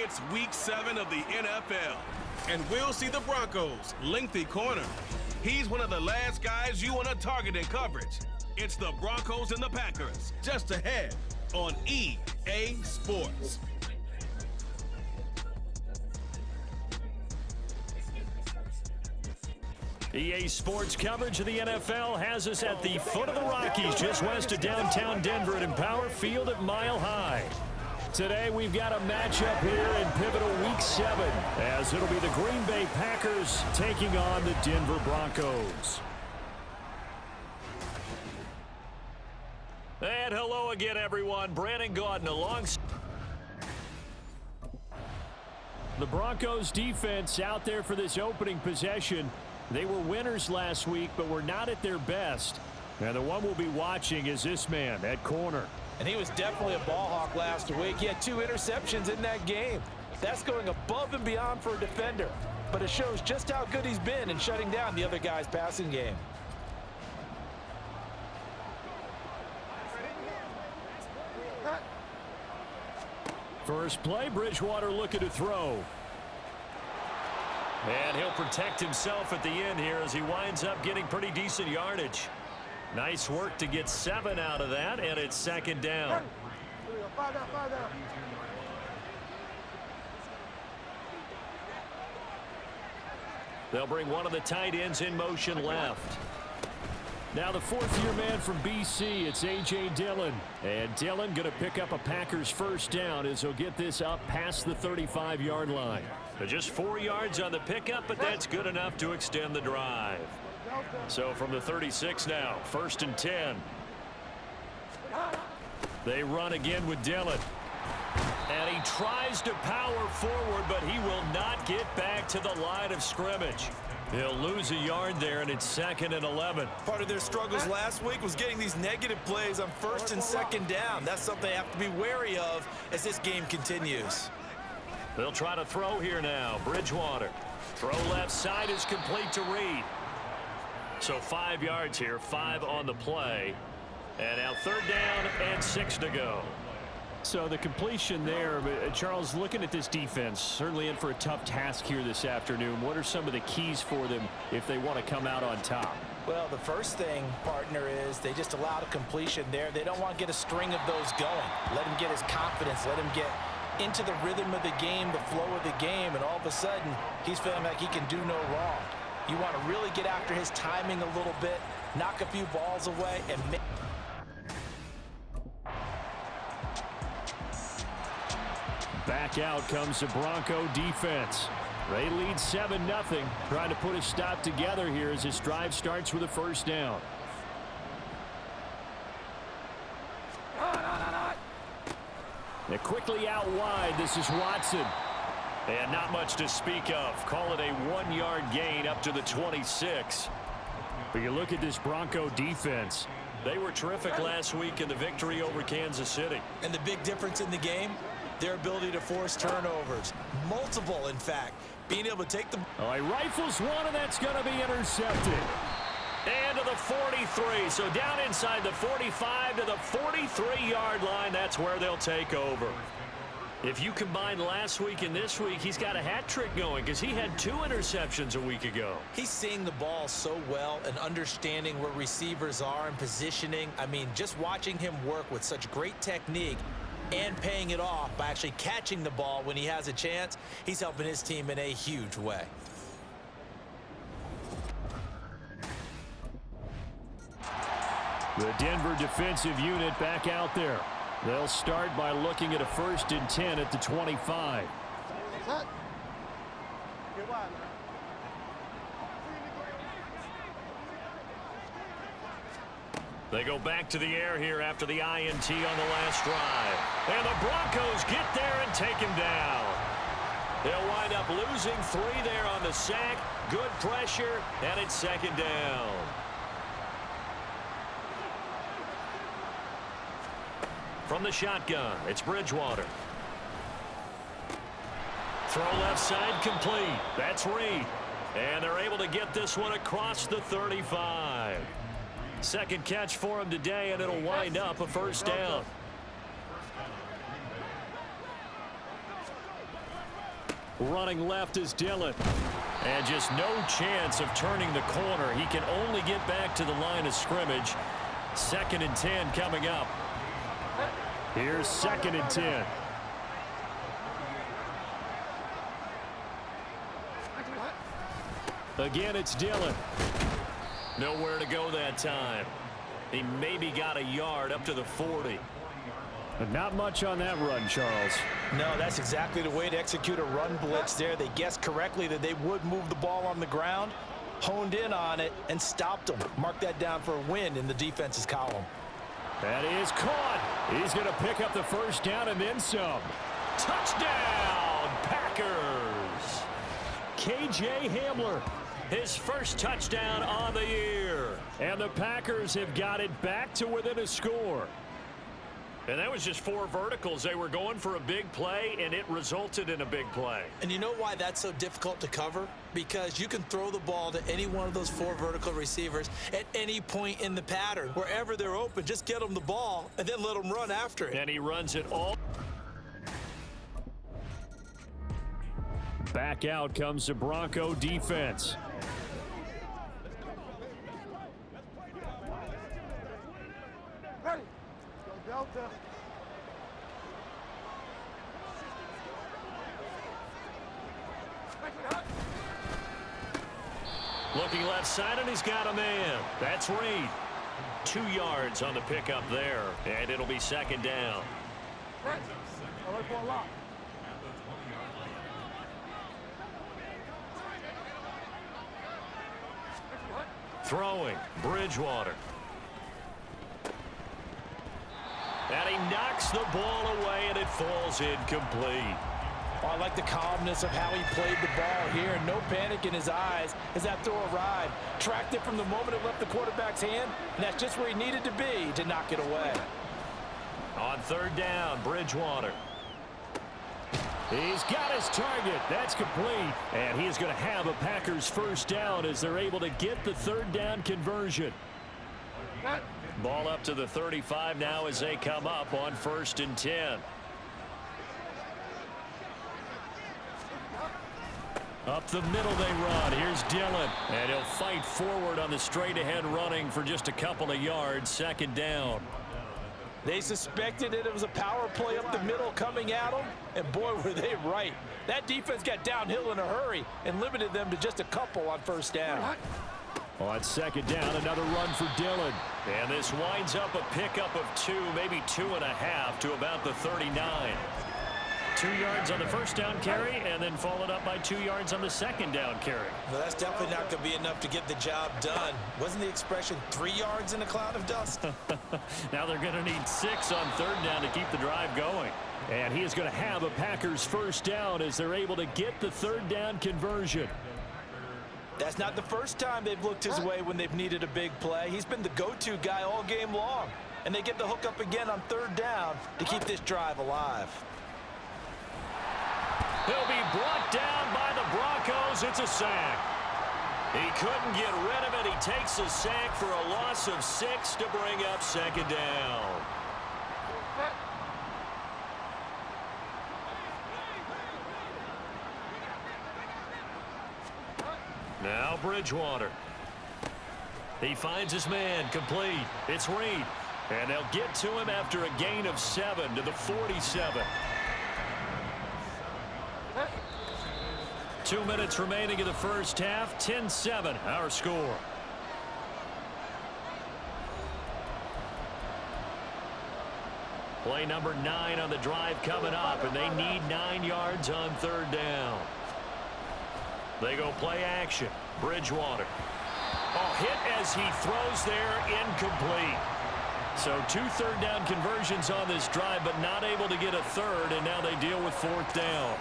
It's Week 7 of the NFL, and we'll see the Broncos' lengthy corner. He's one of the last guys you want to target in coverage. It's the Broncos and the Packers, just ahead on EA Sports. EA Sports coverage of the NFL has us at the foot of the Rockies, just west of downtown Denver at Empower Field at Mile High. Today we've got a matchup here in pivotal Week 7, as it'll be the Green Bay Packers taking on the Denver Broncos. And hello again, everyone. Brandon Gaudin alongside the Broncos defense out there for this opening possession. They were winners last week, but were not at their best. And the one we'll be watching is this man at corner. And he was definitely a ball hawk last week. He had 2 interceptions in that game. That's going above and beyond for a defender. But it shows just how good he's been in shutting down the other guy's passing game. First play, Bridgewater looking to throw. And he'll protect himself at the end here as he winds up getting pretty decent yardage. Nice work to get 7 out of that, and it's second down. They'll bring one of the tight ends in motion left. Now the 4th-year man from BC, it's A.J. Dillon. And Dillon going to pick up a Packers first down as he'll get this up past the 35-yard line. Just 4 yards on the pickup, but that's good enough to extend the drive. So from the 36 now, 1st and 10. They run again with Dillon. And he tries to power forward, but he will not get back to the line of scrimmage. He'll lose a yard there, and it's 2nd and 11. Part of their struggles last week was getting these negative plays on 1st and 2nd down. That's something they have to be wary of as this game continues. They'll try to throw here now. Bridgewater. Throw left side is complete to Reed. So 5 yards here, 5 on the play. And now 3rd down and 6 to go. So the completion there, Charles, looking at this defense, certainly in for a tough task here this afternoon. What are some of the keys for them if they want to come out on top? Well, the first thing, partner, is they just allowed a completion there. They don't want to get a string of those going. Let him get his confidence. Let him get into the rhythm of the game, the flow of the game, and all of a sudden, he's feeling like he can do no wrong. You want to really get after his timing a little bit, knock a few balls away, and make... Back out comes the Bronco defense. They lead 7-0, trying to put a stop together here as this drive starts with a first down. They're quickly out wide. This is Watson. And not much to speak of. Call it a 1-yard gain up to the 26. But you look at this Bronco defense. They were terrific last week in the victory over Kansas City. And the big difference in the game? Their ability to force turnovers. Multiple, in fact. Being able to take them. Oh, he rifles one, and that's going to be intercepted. And to the 43. So down inside the 45 to the 43-yard line. That's where they'll take over. If you combine last week and this week, he's got a hat trick going because he had 2 interceptions a week ago. He's seeing the ball so well and understanding where receivers are and positioning. I mean, just watching him work with such great technique and paying it off by actually catching the ball when he has a chance, he's helping his team in a huge way. The Denver defensive unit back out there. They'll start by looking at a 1st and 10 at the 25. They go back to the air here after the INT on the last drive. And the Broncos get there and take him down. They'll wind up losing 3 there on the sack. Good pressure, and it's 2nd down. From the shotgun, it's Bridgewater. Throw left side complete. That's Reed. And they're able to get this one across the 35. Second catch for him today, and it'll wind up a first down. Running left is Dillon. And just no chance of turning the corner. He can only get back to the line of scrimmage. 2nd and 10 coming up. Here's 2nd and 10. Again, it's Dillon. Nowhere to go that time. He maybe got a yard up to the 40. But not much on that run, Charles. No, that's exactly the way to execute a run blitz there. They guessed correctly that they would move the ball on the ground, honed in on it, and stopped them. Mark that down for a win in the defense's column. That is caught. He's going to pick up the first down and then some. Touchdown, Packers! K.J. Hamler. His first touchdown on the year. And the Packers have got it back to within a score. And that was just 4 verticals. They were going for a big play, and it resulted in a big play. And you know why that's so difficult to cover? Because you can throw the ball to any one of those 4 vertical receivers at any point in the pattern. Wherever they're open, just get them the ball and then let them run after it. And he runs it all. Back out comes the Bronco defense. Looking left side, and he's got a man. That's Reed. 2 yards on the pickup there, and it'll be 2nd down. Throwing, Bridgewater. And he knocks the ball away, and it falls incomplete. Oh, I like the calmness of how he played the ball here. No panic in his eyes as that throw arrived. Tracked it from the moment it left the quarterback's hand, and that's just where he needed to be to knock it away. On 3rd down, Bridgewater. He's got his target. That's complete. And he is going to have a Packers first down as they're able to get the 3rd down conversion. Ball up to the 35 now as they come up on 1st and 10. Up the middle they run. Here's Dillon. And he'll fight forward on the straight-ahead running for just a couple of yards. 2nd down. They suspected that it was a power play up the middle coming at them, and boy, were they right. That defense got downhill in a hurry and limited them to just a couple on 1st down. On 2nd down, another run for Dillon. And this winds up a pickup of 2, maybe 2.5 to about the 39. 2 yards on the 1st down carry, and then followed up by 2 yards on the 2nd down carry. Well, that's definitely not going to be enough to get the job done. Wasn't the expression 3 yards in a cloud of dust? Now they're going to need 6 on 3rd down to keep the drive going. And he is going to have a Packers first down as they're able to get the 3rd down conversion. That's not the first time they've looked his way when they've needed a big play. He's been the go-to guy all game long. And they get the hook up again on 3rd down to keep this drive alive. He'll be brought down by the Broncos. It's a sack. He couldn't get rid of it. He takes a sack for a loss of 6 to bring up 2nd down. Now Bridgewater. He finds his man complete. It's Reed. And they'll get to him after a gain of 7 to the 47. 2 minutes remaining in the first half. 10-7 our score. Play number 9 on the drive coming up, and they need 9 yards on 3rd down. They go play action. Bridgewater. Oh, hit as he throws there, incomplete. So 2 3rd down conversions on this drive, but not able to get a 3rd, and now they deal with 4th down.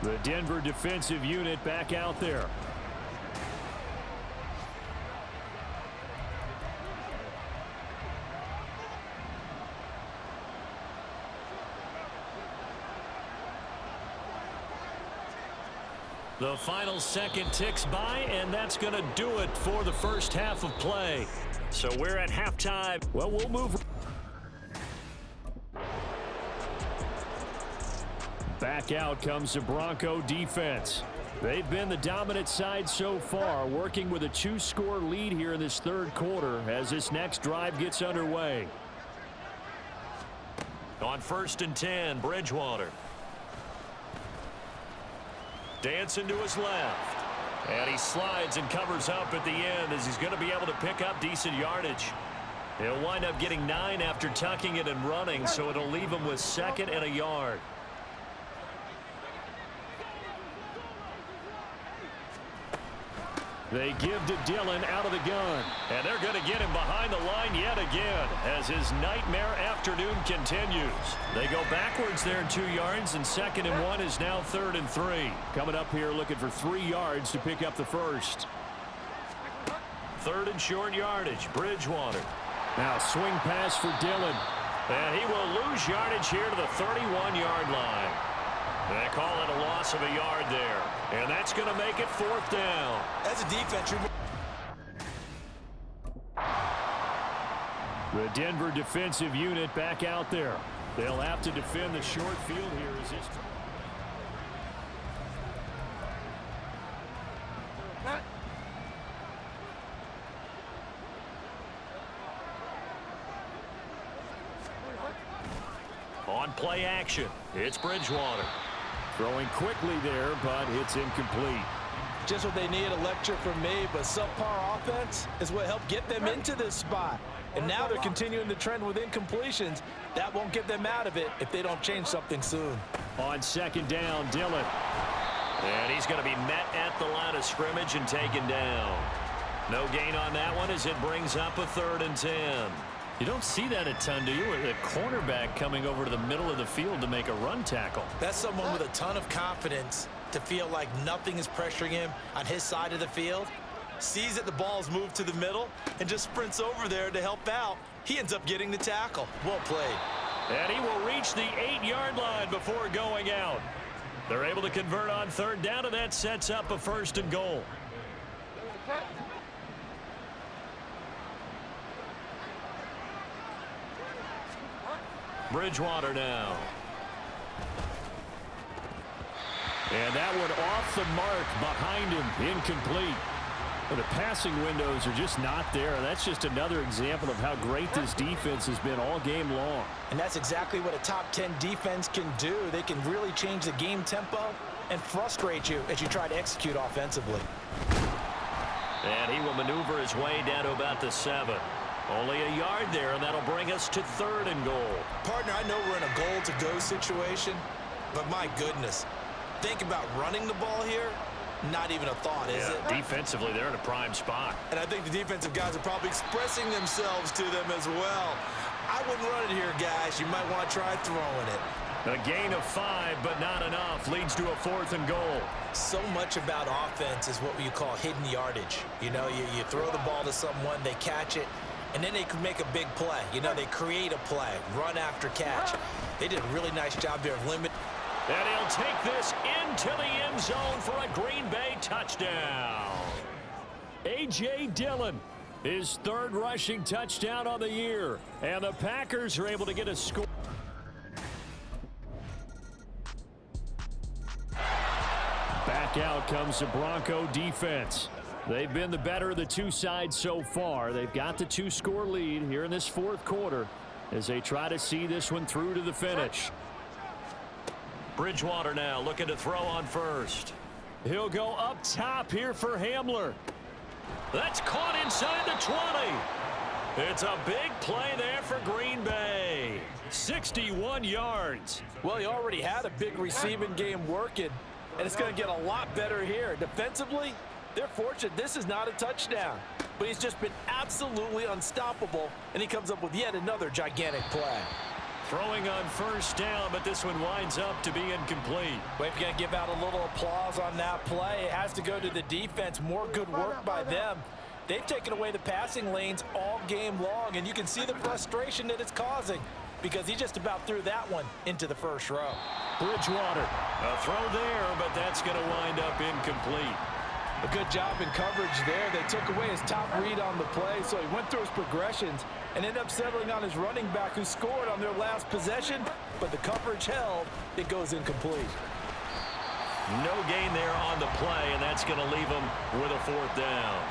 The Denver defensive unit back out there. The final second ticks by, and that's going to do it for the first half of play. So we're at halftime. Well, we'll move. Back out comes the Bronco defense. They've been the dominant side so far, working with a 2-score lead here in this third quarter as this next drive gets underway. On 1st and 10, Bridgewater. Dancing to his left. And he slides and covers up at the end as he's going to be able to pick up decent yardage. He'll wind up getting 9 after tucking it and running, so it'll leave him with 2nd and a yard. They give to Dillon out of the gun. And they're going to get him behind the line yet again as his nightmare afternoon continues. They go backwards there 2 yards, and 2nd and 1 is now 3rd and 3. Coming up here looking for 3 yards to pick up the first. 3rd and short yardage, Bridgewater. Now swing pass for Dillon. And he will lose yardage here to the 31-yard line. They call it a loss of a yard there. And that's going to make it 4th down. As a defense, the Denver defensive unit back out there. They'll have to defend the short field here as this. On play action, it's Bridgewater. Throwing quickly there, but it's incomplete. just what they need, a lecture from me, but subpar offense is what helped get them into this spot. And now they're continuing the trend with incompletions. That won't get them out of it if they don't change something soon. On 2nd down, Dillon. And he's going to be met at the line of scrimmage and taken down. No gain on that one as it brings up a 3rd and 10. You don't see that a ton, do you? A cornerback coming over to the middle of the field to make a run tackle. That's someone with a ton of confidence to feel like nothing is pressuring him on his side of the field. Sees that the ball's moved to the middle and just sprints over there to help out. He ends up getting the tackle. Well played. And he will reach the 8-yard line before going out. They're able to convert on 3rd down, and that sets up a 1st and goal. Bridgewater now. And that one off the mark behind him, incomplete. Well, the passing windows are just not there. That's just another example of how great this defense has been all game long. And that's exactly what a top 10 defense can do. They can really change the game tempo and frustrate you as you try to execute offensively. And he will maneuver his way down to about the 7. Only a yard there, and that'll bring us to 3rd and goal. Partner, I know we're in a goal-to-go situation, but my goodness, think about running the ball here. Not even a thought, is it? Defensively, they're in a prime spot. And I think the defensive guys are probably expressing themselves to them as well. I wouldn't run it here, guys. You might want to try throwing it. A gain of 5, but not enough. Leads to a 4th and goal. So much about offense is what you call hidden yardage. You know, you throw the ball to someone, they catch it, and then they can make a big play. You know, they create a play, run after catch. They did a really nice job there of limiting. And he'll take this into the end zone for a Green Bay touchdown. A.J. Dillon, his 3rd rushing touchdown on the year. And the Packers are able to get a score. Back out comes the Bronco defense. They've been the better of the two sides so far. They've got the 2-score lead here in this 4th quarter as they try to see this one through to the finish. Bridgewater now looking to throw on 1st. He'll go up top here for Hamler. That's caught inside the 20. It's a big play there for Green Bay. 61 yards. Well, he already had a big receiving game working, and it's going to get a lot better here. Defensively, they're fortunate this is not a touchdown, but he's just been absolutely unstoppable, and he comes up with yet another gigantic play. Throwing on 1st down, but this one winds up to be incomplete. We're going to give out a little applause on that play. It has to go to the defense. More good work by them. They've taken away the passing lanes all game long, and you can see the frustration that it's causing because he just about threw that one into the 1st row. Bridgewater. A throw there, but that's going to wind up incomplete. A good job in coverage there. They took away his top read on the play, so he went through his progressions and ended up settling on his running back who scored on their last possession, but the coverage held. It goes incomplete. No gain there on the play, and that's going to leave him with a 4th down.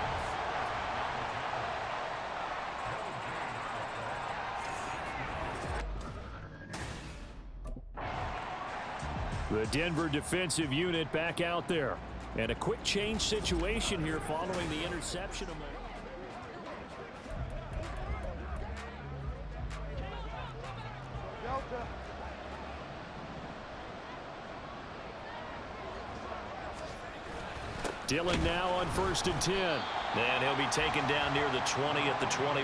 The Denver defensive unit back out there. And a quick change situation here following the interception. Dillon now on 1st and 10. And he'll be taken down near the 20 at the 21.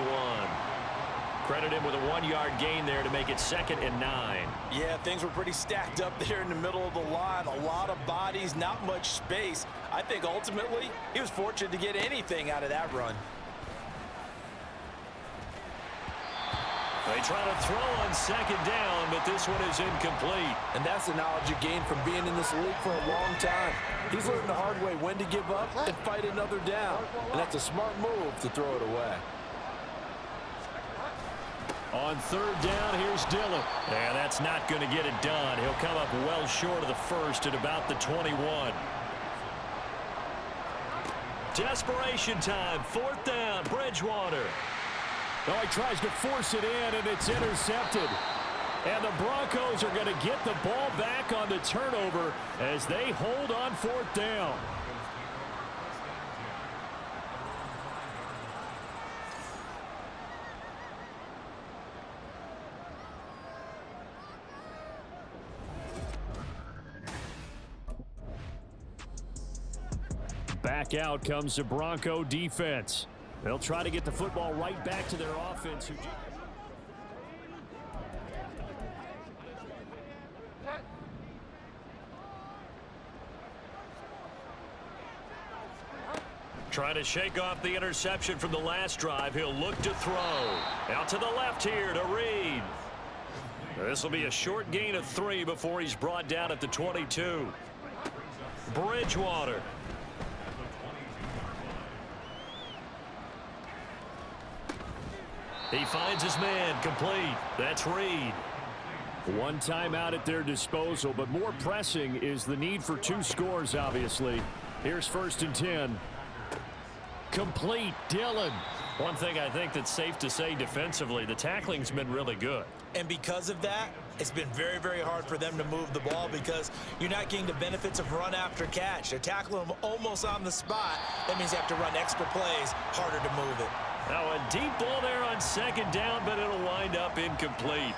Credit him with a 1-yard gain there to make it 2nd and 9. Yeah, things were pretty stacked up there in the middle of the line. A lot of bodies, not much space. I think ultimately he was fortunate to get anything out of that run. They try to throw on 2nd down, but this one is incomplete. And that's the knowledge you gain from being in this league for a long time. He's learned the hard way when to give up and fight another down. And that's a smart move to throw it away. On 3rd down, here's Dillon. And that's not going to get it done. He'll come up well short of the 1st at about the 21. Desperation time. 4th down, Bridgewater. Oh, he tries to force it in, and it's intercepted. And the Broncos are going to get the ball back on the turnover as they hold on 4th down. Back out comes the Bronco defense. They'll try to get the football right back to their offense. Trying to shake off the interception from the last drive. He'll look to throw. Out to the left here to Reed. This will be a short gain of 3 before he's brought down at the 22. Bridgewater. He finds his man, complete. That's Reed. One timeout at their disposal, but more pressing is the need for 2 scores, obviously. Here's 1st and 10. Complete, Dillon. One thing I think that's safe to say defensively, the tackling's been really good. And because of that, it's been very, very hard for them to move the ball because you're not getting the benefits of run after catch. They're tackling them almost on the spot. That means you have to run extra plays, harder to move it. Now a deep ball there on 2nd down, but it'll wind up incomplete.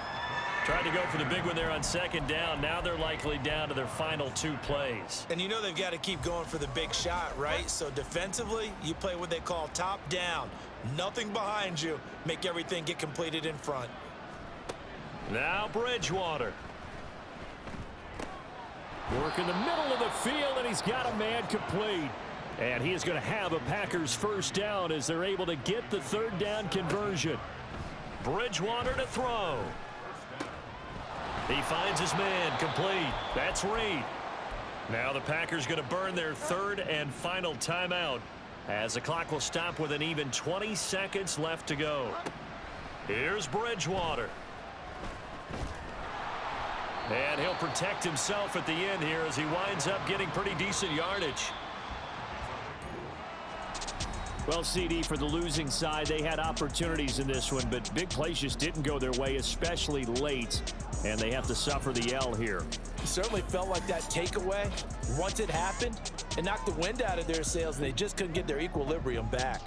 Tried to go for the big one there on 2nd down. Now they're likely down to their final 2 plays. And you know they've got to keep going for the big shot, right? So defensively, you play what they call top down. Nothing behind you. Make everything get completed in front. Now Bridgewater. Work in the middle of the field, and he's got a man complete. And he is going to have a Packers 1st down as they're able to get the 3rd down conversion. Bridgewater to throw. He finds his man, complete. That's Reed. Now the Packers going to burn their 3rd and final timeout as the clock will stop with an even 20 seconds left to go. Here's Bridgewater. And he'll protect himself at the end here as he winds up getting pretty decent yardage. Well, CD, for the losing side, they had opportunities in this one, but big plays just didn't go their way, especially late, and they have to suffer the L here. It certainly felt like that takeaway, once it happened, it knocked the wind out of their sails, and they just couldn't get their equilibrium back.